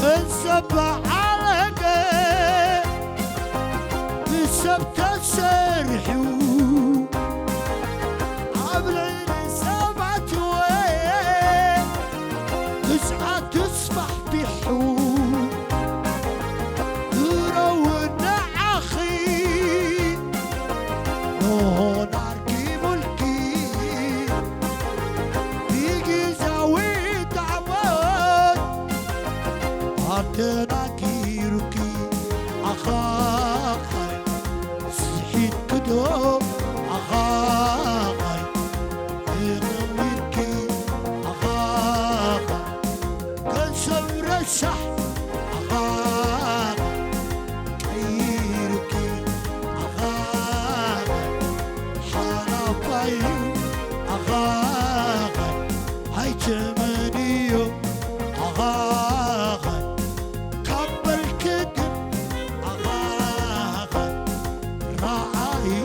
انسبع علقه بسبت السرحو عبلين سبعة وين تسعة تصبح بحو ترونا عخي نهون عركي ملكي بيجي زاوية عمود عطينا كيروكي أخاخي صحيت كدو أخاخي يغويركي أخاخي كل سمر الشح أخاخي كيروكي أخاخي حرفاي أخاخي هاي جمانيو أخاخي قبل كدب أخاخي راعي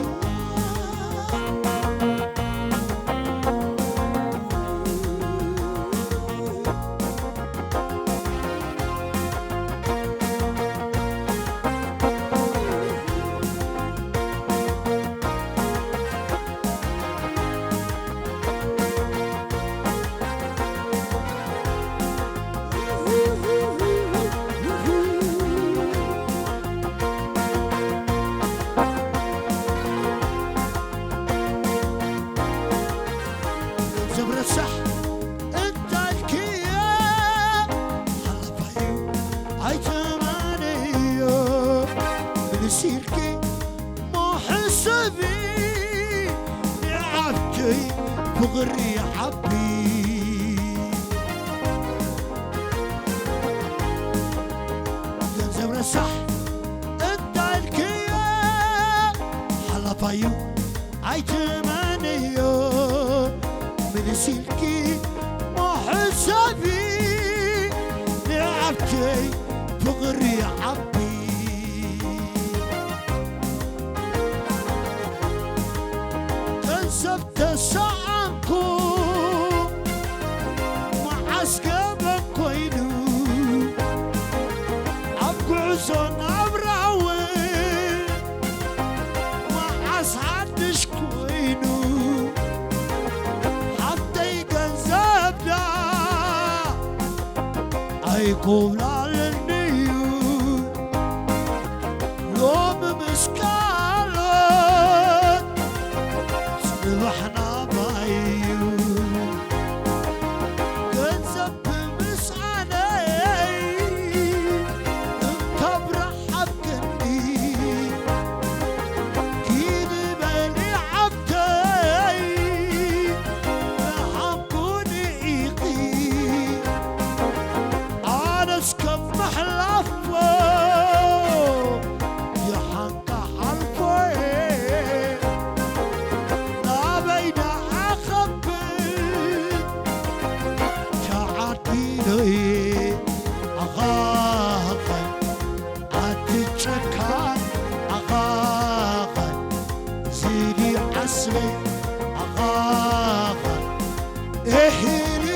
زبر الصح انت الكيا هلا بايو هاي تمانيو بنسيركي مو حسبي لعبتي بغري حبي زبر الصح انت الكيا هلا بايو هاي تمانيو من سلكي ما حسابي لعبتي بغري عبي كنسبت ساعانكو مع سكابك كوينو عبقو عزون عبراوي مع اسعدش كوينو يقول على النيو يوم مسكالك صبحنا بايو كنزب مسعني انت برحب كني كيدي بالي عبتي لحمكوني ايقي اسكب محلفه يا حنقة حلفه لا بين اخبي شعاتيني اخاخي اتشكان اخاخي زيدي عسري اخاخي اهلي